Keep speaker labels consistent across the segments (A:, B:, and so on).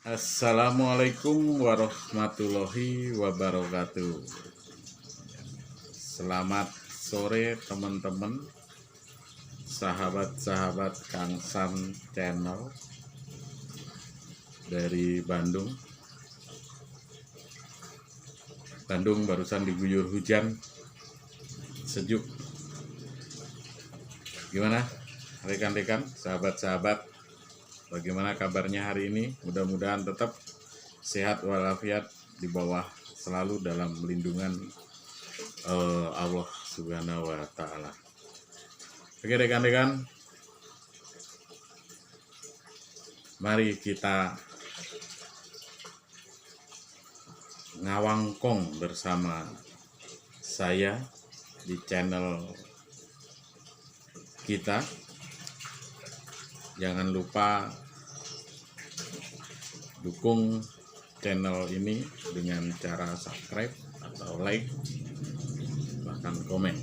A: Assalamualaikum warahmatullahi wabarakatuh. Selamat sore teman-teman, sahabat-sahabat Kang San Channel dari Bandung. Bandung barusan diguyur hujan, sejuk. Gimana rekan-rekan, sahabat-sahabat? Bagaimana kabarnya hari ini? Mudah-mudahan tetap sehat walafiat, di bawah selalu dalam lindungan Allah Subhanahu wa Ta'ala. Oke rekan-rekan, mari kita ngawangkong bersama saya di channel kita. Jangan lupa dukung channel ini dengan cara subscribe atau like, bahkan komen.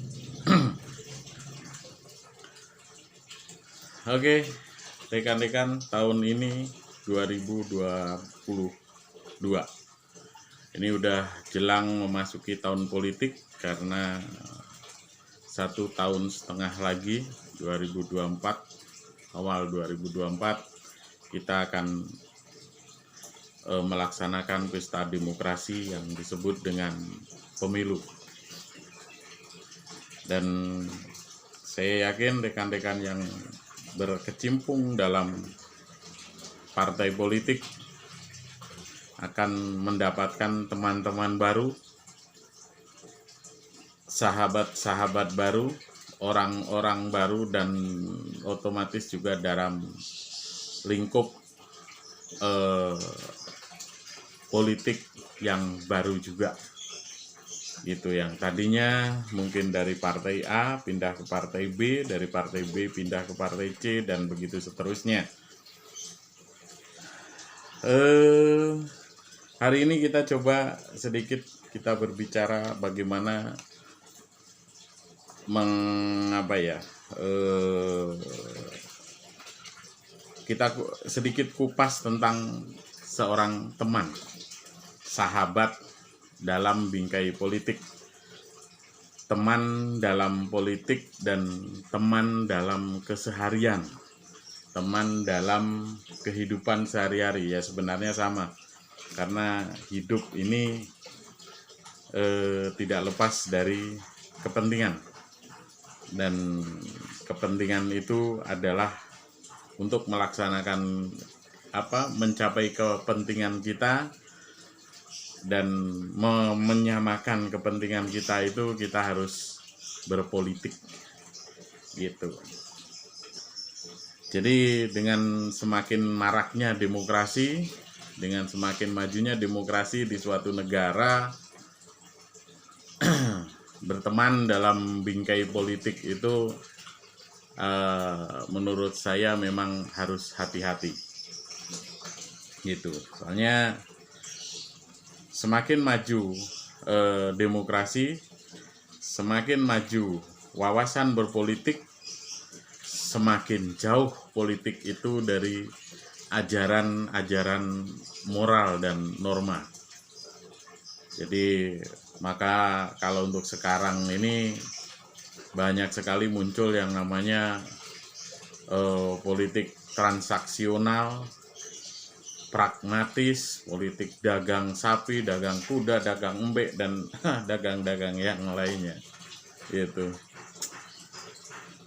A: Oke, rekan-rekan, tahun ini 2022. Ini udah jelang memasuki tahun politik karena 1,5 tahun lagi, 2024. Awal 2024 kita akan melaksanakan pesta demokrasi yang disebut dengan pemilu. Dan saya yakin rekan-rekan yang berkecimpung dalam partai politik akan mendapatkan teman-teman baru, sahabat-sahabat baru, orang-orang baru, dan otomatis juga dalam lingkup politik yang baru juga gitu, yang tadinya mungkin dari partai A pindah ke partai B, dari partai B pindah ke partai C, dan begitu seterusnya. Hari ini kita coba sedikit kita berbicara bagaimana kita sedikit kupas tentang seorang teman, sahabat dalam bingkai politik, teman dalam politik, dan teman dalam keseharian, teman dalam kehidupan sehari-hari. Ya sebenarnya sama, karena hidup ini tidak lepas dari kepentingan. Dan kepentingan itu adalah untuk melaksanakan mencapai kepentingan kita, dan menyamakan kepentingan kita itu kita harus berpolitik gitu. Jadi dengan semakin maraknya demokrasi, dengan semakin majunya demokrasi di suatu negara, berteman dalam bingkai politik itu menurut saya memang harus hati-hati gitu. Soalnya semakin maju demokrasi, semakin maju wawasan berpolitik, semakin jauh politik itu dari ajaran-ajaran moral dan norma. Jadi maka kalau untuk sekarang ini banyak sekali muncul yang namanya politik transaksional, pragmatis, politik dagang sapi, dagang kuda, dagang embek, dan dagang-dagang yang lainnya.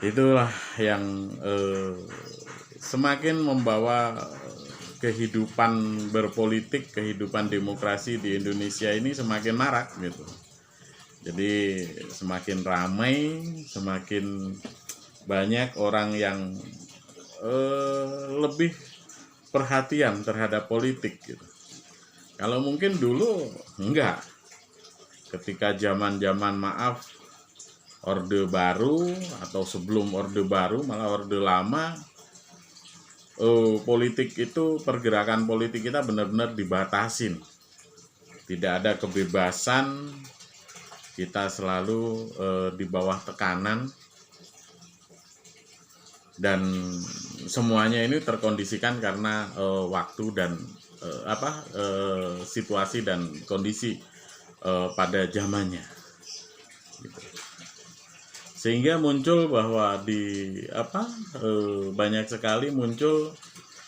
A: Itulah yang semakin membawa kehidupan berpolitik, kehidupan demokrasi di Indonesia ini semakin marak gitu. Jadi semakin ramai, semakin banyak orang yang lebih perhatian terhadap politik gitu. Kalau mungkin dulu enggak. Ketika zaman-zaman Orde Baru atau sebelum Orde Baru, malah Orde Lama, politik itu, pergerakan politik kita benar-benar dibatasin. Tidak ada kebebasan, kita selalu di bawah tekanan, dan semuanya ini terkondisikan karena waktu dan situasi dan kondisi pada zamannya. Gitu. Sehingga muncul bahwa banyak sekali muncul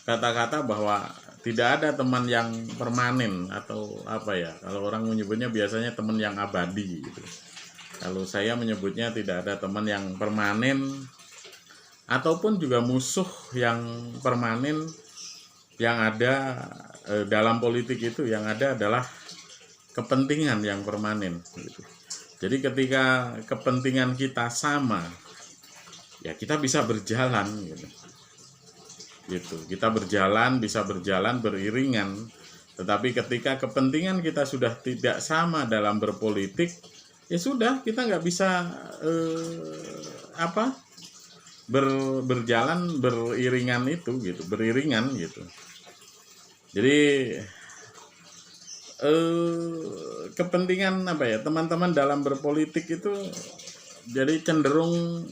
A: kata-kata bahwa tidak ada teman yang permanen, atau kalau orang menyebutnya biasanya teman yang abadi gitu. Kalau saya menyebutnya tidak ada teman yang permanen, ataupun juga musuh yang permanen. Yang ada dalam politik itu yang ada adalah kepentingan yang permanen gitu. Jadi ketika kepentingan kita sama, ya kita bisa berjalan gitu. Kita bisa berjalan beriringan. Tetapi ketika kepentingan kita sudah tidak sama dalam berpolitik, ya sudah, kita nggak bisa berjalan beriringan gitu. Jadi kepentingan teman-teman dalam berpolitik itu jadi cenderung,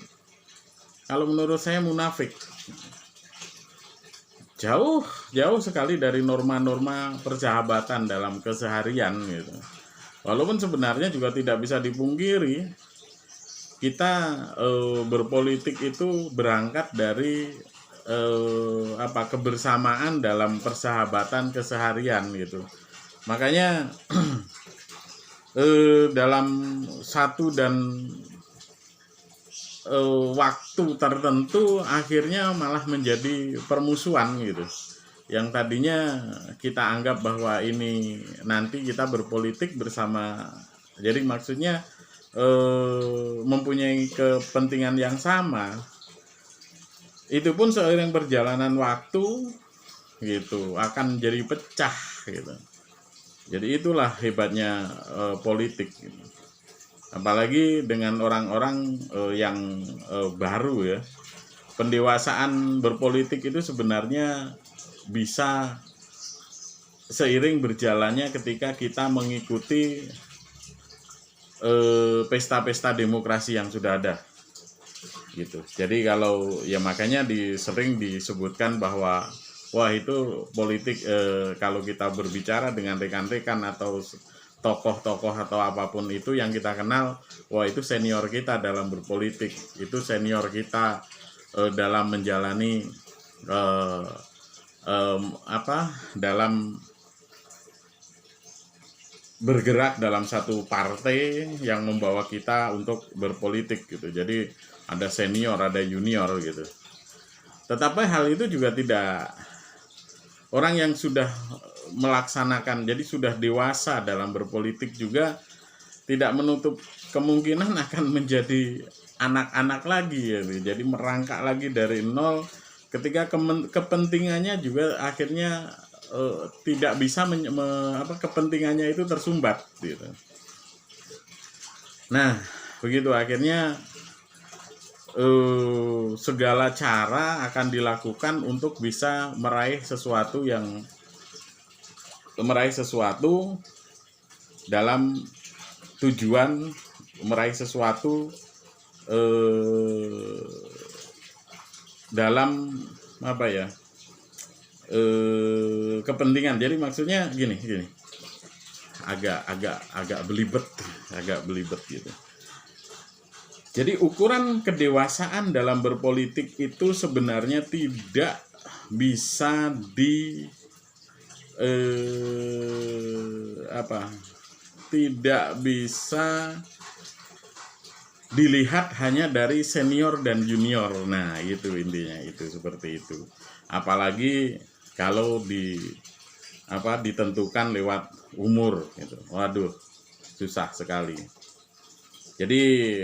A: kalau menurut saya, munafik. Jauh sekali dari norma-norma persahabatan dalam keseharian gitu. Walaupun sebenarnya juga tidak bisa dipungkiri, kita berpolitik itu berangkat dari kebersamaan dalam persahabatan keseharian gitu. Makanya dalam satu dan waktu tertentu akhirnya malah menjadi permusuhan gitu. Yang tadinya kita anggap bahwa ini nanti kita berpolitik bersama, jadi maksudnya mempunyai kepentingan yang sama, itu pun seiring perjalanan waktu gitu akan jadi pecah gitu. Jadi itulah hebatnya politik gitu. Apalagi dengan orang-orang yang baru ya. Pendewasaan berpolitik itu sebenarnya bisa seiring berjalannya ketika kita mengikuti pesta-pesta demokrasi yang sudah ada gitu. Jadi makanya sering disebutkan bahwa wah, itu politik, kalau kita berbicara dengan rekan-rekan atau tokoh-tokoh atau apapun itu yang kita kenal, wah itu senior kita dalam berpolitik, itu senior kita dalam menjalani dalam bergerak dalam satu partai yang membawa kita untuk berpolitik gitu. Jadi ada senior, ada junior gitu. Tetapi hal itu juga tidak, orang yang sudah melaksanakan, jadi sudah dewasa dalam berpolitik juga tidak menutup kemungkinan akan menjadi anak-anak lagi ya. Jadi merangkak lagi dari nol ketika kepentingannya juga akhirnya tidak bisa kepentingannya itu tersumbat gitu. Nah, begitu akhirnya segala cara akan dilakukan untuk bisa meraih sesuatu dalam tujuan meraih sesuatu dalam kepentingan. Jadi maksudnya gini agak belibet gitu. Jadi ukuran kedewasaan dalam berpolitik itu sebenarnya tidak bisa tidak bisa dilihat hanya dari senior dan junior. Nah, itu intinya, itu seperti itu. Apalagi kalau ditentukan lewat umur gitu. Waduh, susah sekali. Jadi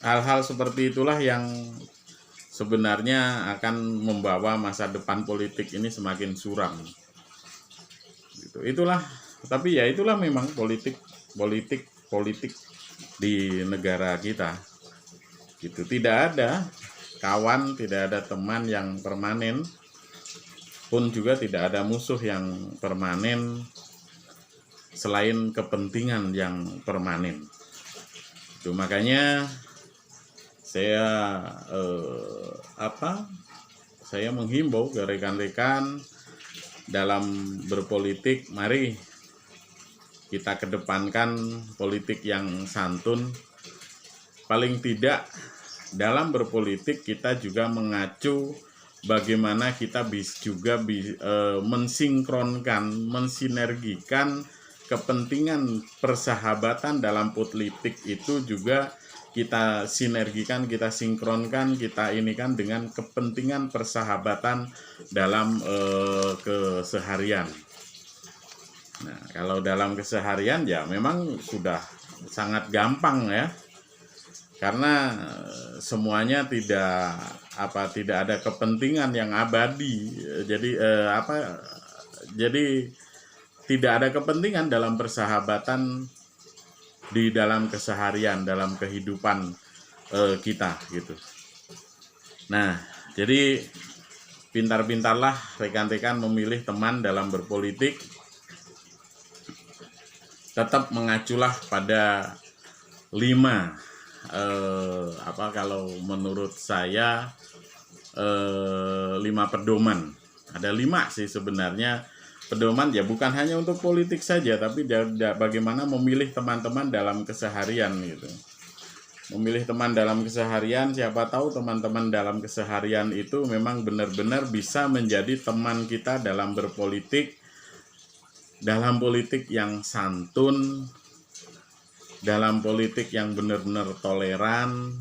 A: hal-hal seperti itulah yang sebenarnya akan membawa masa depan politik ini semakin suram. Gitu. Tapi itulah memang politik di negara kita. Gitu. Tidak ada kawan, tidak ada teman yang permanen, pun juga tidak ada musuh yang permanen selain kepentingan yang permanen. Itu makanya saya menghimbau ke rekan-rekan dalam berpolitik, mari kita kedepankan politik yang santun. Paling tidak dalam berpolitik kita juga mengacu bagaimana kita juga mensinkronkan, mensinergikan kepentingan persahabatan dalam politik itu juga kita sinergikan, kita sinkronkan, kita inikan dengan kepentingan persahabatan dalam keseharian. Nah, kalau dalam keseharian ya memang sudah sangat gampang ya. Karena semuanya tidak ada kepentingan yang abadi. Jadi tidak ada kepentingan dalam persahabatan di dalam keseharian, dalam kehidupan kita gitu. Nah, jadi pintar-pintarlah rekan-rekan memilih teman dalam berpolitik. Tetap mengaculah pada 5 kalau menurut saya 5 pedoman. Ada 5 sih sebenarnya pedoman, ya bukan hanya untuk politik saja, tapi bagaimana memilih teman-teman dalam keseharian gitu. Memilih teman dalam keseharian, siapa tahu teman-teman dalam keseharian itu memang benar-benar bisa menjadi teman kita dalam berpolitik, dalam politik yang santun, dalam politik yang benar-benar toleran,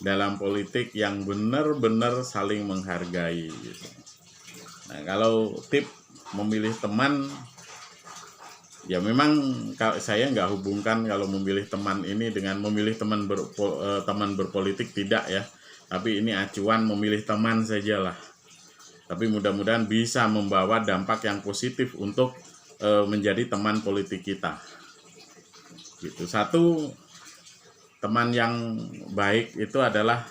A: dalam politik yang benar-benar saling menghargai gitu. Nah, kalau tip memilih teman, ya memang saya nggak hubungkan kalau memilih teman ini dengan memilih teman berpolitik, tidak ya. Tapi ini acuan memilih teman sajalah. Tapi mudah-mudahan bisa membawa dampak yang positif untuk menjadi teman politik kita. Gitu. Satu, teman yang baik itu adalah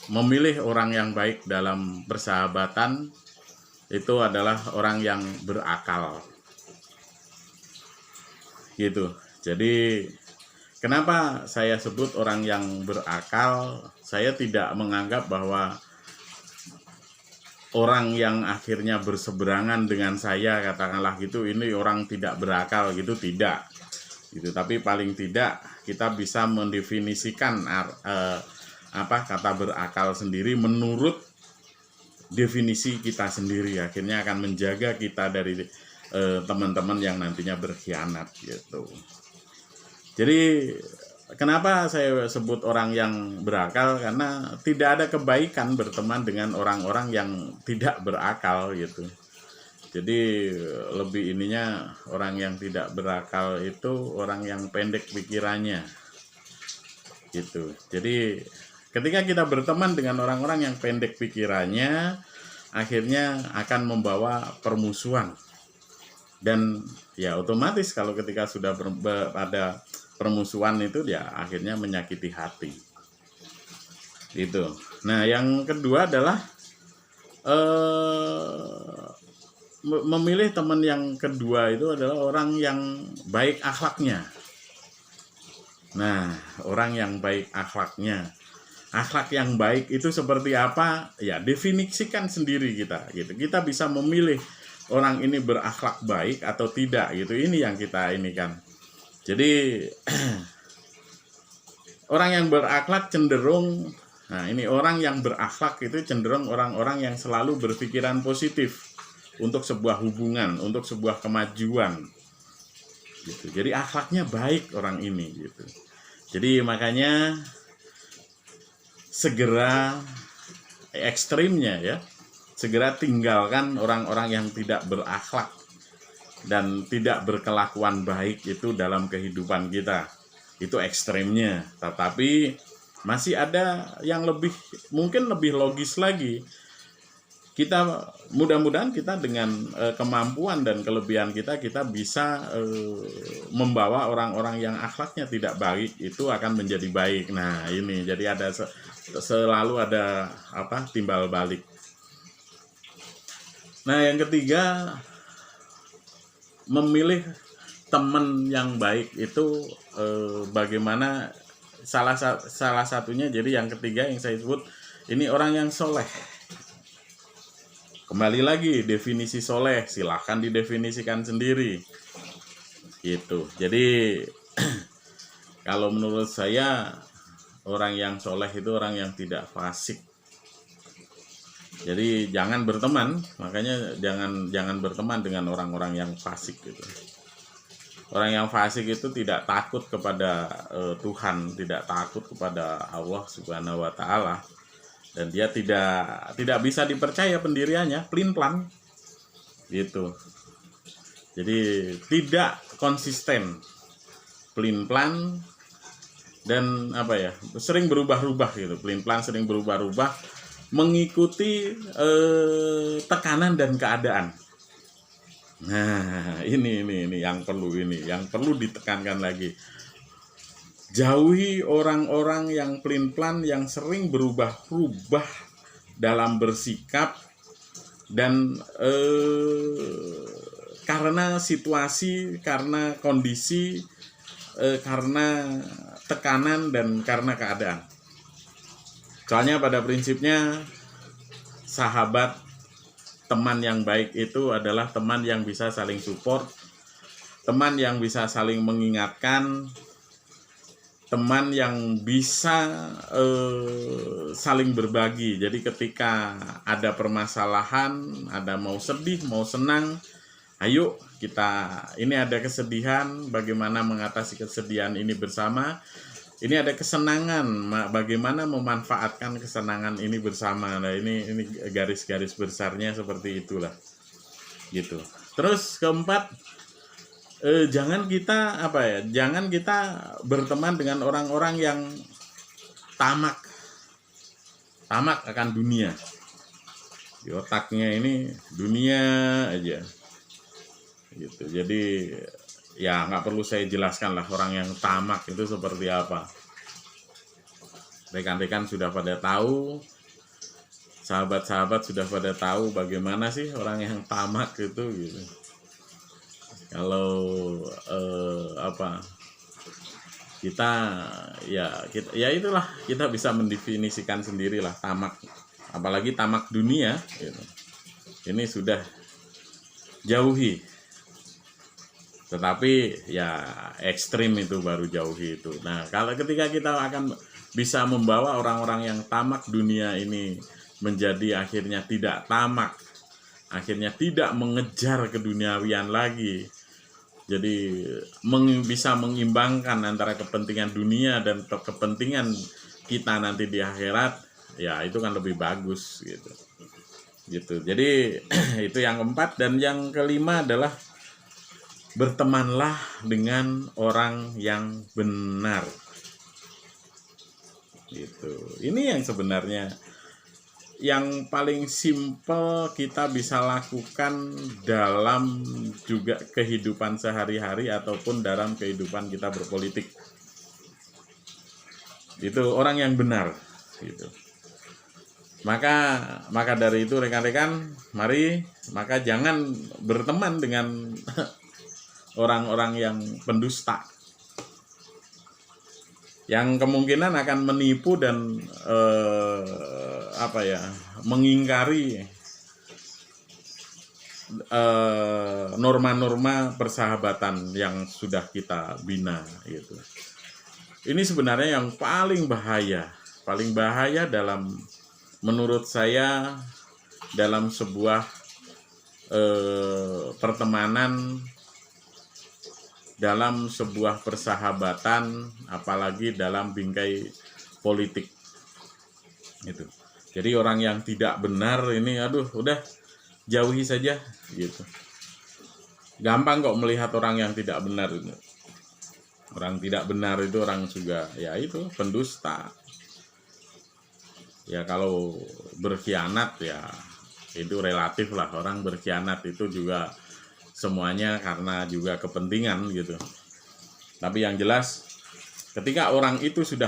A: memilih orang yang baik dalam persahabatan itu adalah orang yang berakal. Gitu. Jadi kenapa saya sebut orang yang berakal? Saya tidak menganggap bahwa orang yang akhirnya berseberangan dengan saya, katakanlah gitu, ini orang tidak berakal gitu, tidak. Gitu. Tapi paling tidak kita bisa mendefinisikan kata berakal sendiri menurut definisi kita sendiri, akhirnya akan menjaga kita dari teman-teman yang nantinya berkhianat gitu. Jadi kenapa saya sebut orang yang berakal? Karena tidak ada kebaikan berteman dengan orang-orang yang tidak berakal gitu. Jadi lebih ininya, orang yang tidak berakal itu orang yang pendek pikirannya gitu. Jadi ketika kita berteman dengan orang-orang yang pendek pikirannya, akhirnya akan membawa permusuhan. Dan ya otomatis kalau ketika sudah ada permusuhan itu ya akhirnya menyakiti hati. Gitu. Nah, yang kedua adalah memilih teman yang kedua itu adalah orang yang baik akhlaknya. Nah, orang yang baik akhlaknya. Akhlak yang baik itu seperti apa? Ya, definisikan sendiri kita gitu. Kita bisa memilih orang ini berakhlak baik atau tidak gitu. Ini yang kita inikan. Jadi orang yang berakhlak cenderung, nah ini orang yang berakhlak itu cenderung orang-orang yang selalu berpikiran positif untuk sebuah hubungan, untuk sebuah kemajuan gitu. Jadi akhlaknya baik orang ini gitu. Jadi makanya segera ekstrimnya ya, segera tinggalkan orang-orang yang tidak berakhlak dan tidak berkelakuan baik itu dalam kehidupan kita. Itu ekstrimnya. Tetapi masih ada yang mungkin lebih logis lagi. Kita mudah-mudahan kita dengan kemampuan dan kelebihan kita bisa membawa orang-orang yang akhlaknya tidak baik itu akan menjadi baik. Nah, ini jadi ada selalu ada timbal balik. Nah, yang ketiga, memilih teman yang baik itu bagaimana salah satunya, jadi yang ketiga yang saya sebut ini orang yang soleh. Kembali lagi, definisi soleh silahkan didefinisikan sendiri gitu. Jadi kalau menurut saya orang yang soleh itu orang yang tidak fasik. Jadi jangan berteman, makanya jangan berteman dengan orang-orang yang fasik gitu. Orang yang fasik itu tidak takut kepada Tuhan, tidak takut kepada Allah Subhanahu wa taala, dan dia tidak bisa dipercaya pendiriannya, plin-plan gitu. Jadi tidak konsisten, plin-plan, dan sering berubah-ubah gitu, plin-plan, sering berubah-ubah, mengikuti tekanan dan keadaan. Nah, ini yang perlu ditekankan lagi. Jauhi orang-orang yang plin-plan, yang sering berubah-ubah dalam bersikap, dan karena situasi, karena kondisi, karena tekanan, dan karena keadaan. Soalnya pada prinsipnya sahabat, teman yang baik itu adalah teman yang bisa saling support, teman yang bisa saling mengingatkan, teman yang bisa saling berbagi. Jadi ketika ada permasalahan, ada mau sedih, mau senang, ayo ini ada kesedihan, bagaimana mengatasi kesedihan ini bersama. Ini ada kesenangan, bagaimana memanfaatkan kesenangan ini bersama. Nah, ini garis-garis besarnya seperti itulah. Gitu. Terus keempat, jangan kita berteman dengan orang-orang yang tamak akan dunia. Di otaknya ini dunia aja. Gitu. Jadi ya nggak perlu saya jelaskan lah orang yang tamak itu seperti apa. Rekan-rekan sudah pada tahu, sahabat-sahabat sudah pada tahu bagaimana sih orang yang tamak itu gitu. Kalau kita itulah, kita bisa mendefinisikan sendirilah tamak, apalagi tamak dunia gitu. Ini sudah jauhi. Tetapi ya ekstrim itu baru jauhi itu. Nah, kalau ketika kita akan bisa membawa orang-orang yang tamak dunia ini menjadi akhirnya tidak tamak, akhirnya tidak mengejar keduniawian lagi, jadi bisa mengimbangkan antara kepentingan dunia dan kepentingan kita nanti di akhirat, ya itu kan lebih bagus gitu. Jadi itu yang keempat. Dan yang kelima adalah bertemanlah dengan orang yang benar. Gitu. Ini yang sebenarnya yang paling simpel kita bisa lakukan dalam juga kehidupan sehari-hari ataupun dalam kehidupan kita berpolitik. Itu orang yang benar gitu. Maka dari itu rekan-rekan, maka jangan berteman dengan orang-orang yang pendusta, yang kemungkinan akan menipu dan mengingkari norma-norma persahabatan yang sudah kita bina gitu. Ini sebenarnya yang paling bahaya dalam, menurut saya, dalam sebuah pertemanan, dalam sebuah persahabatan, apalagi dalam bingkai politik gitu. Jadi orang yang tidak benar ini udah jauhi saja gitu. Gampang kok melihat orang yang tidak benar itu. Orang tidak benar itu orang juga ya itu pendusta. Ya kalau berkhianat ya itu relatif lah, orang berkhianat itu juga semuanya karena juga kepentingan gitu. Tapi yang jelas ketika orang itu sudah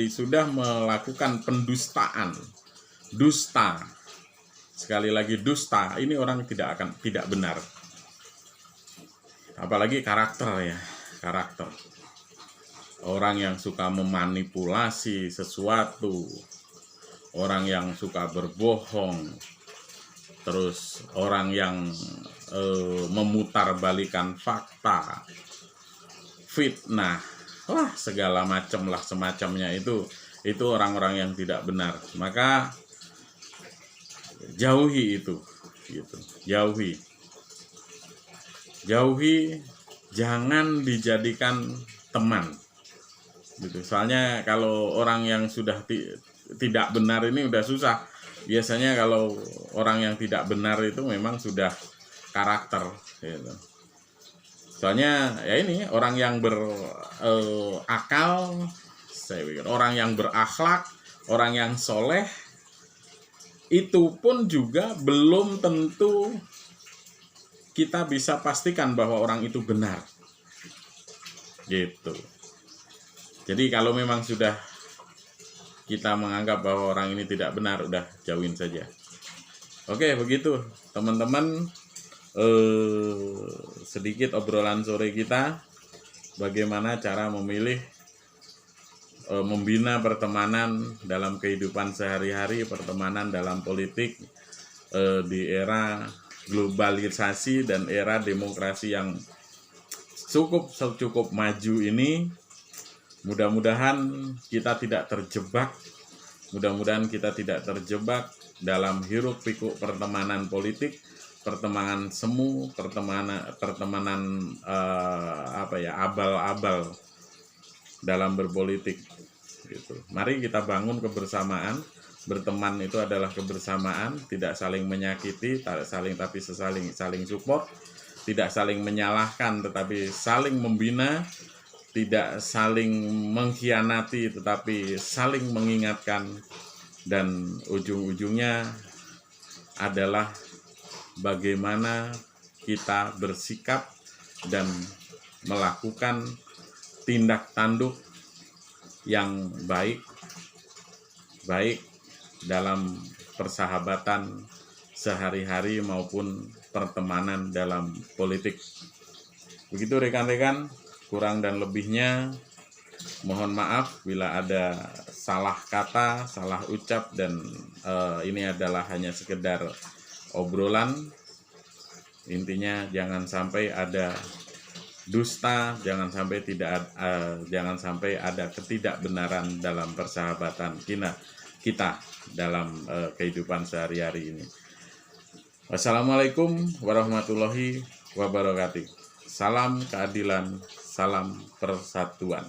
A: sudah melakukan pendustaan, dusta, sekali lagi dusta, ini orang tidak benar. Apalagi karakter. Orang yang suka memanipulasi sesuatu, orang yang suka berbohong, terus orang yang memutarbalikan fakta, fitnah, wah segala macam lah semacamnya, itu orang-orang yang tidak benar. Maka jauhi itu, gitu. Jauhi, jangan dijadikan teman, gitu. Soalnya kalau orang yang sudah tidak benar ini udah susah. Biasanya kalau orang yang tidak benar itu memang sudah karakter, gitu. Soalnya ya ini orang yang berakal, saya pikir orang yang berakhlak, orang yang soleh, itu pun juga belum tentu kita bisa pastikan bahwa orang itu benar, gitu. Jadi kalau memang sudah kita menganggap bahwa orang ini tidak benar, udah jauhin saja. Oke, begitu teman-teman, sedikit obrolan sore kita, bagaimana cara memilih membina pertemanan dalam kehidupan sehari-hari, pertemanan dalam politik di era globalisasi dan era demokrasi yang cukup maju ini. Mudah-mudahan kita tidak terjebak dalam hiruk pikuk pertemanan politik, pertemanan semu, pertemanan abal-abal dalam berpolitik, gitu. Mari kita bangun kebersamaan. Berteman itu adalah kebersamaan, tidak saling menyakiti, tapi saling support, tidak saling menyalahkan tetapi saling membina, tidak saling mengkhianati tetapi saling mengingatkan, dan ujung-ujungnya adalah bagaimana kita bersikap dan melakukan tindak tanduk yang baik dalam persahabatan sehari-hari maupun pertemanan dalam politik. Begitu rekan-rekan, kurang dan lebihnya mohon maaf bila ada salah kata, salah ucap, dan ini adalah hanya sekedar obrolan. Intinya jangan sampai ada dusta, jangan sampai ada ketidakbenaran dalam persahabatan kita dalam kehidupan sehari-hari ini. Wassalamualaikum warahmatullahi wabarakatuh. Salam keadilan, salam persatuan.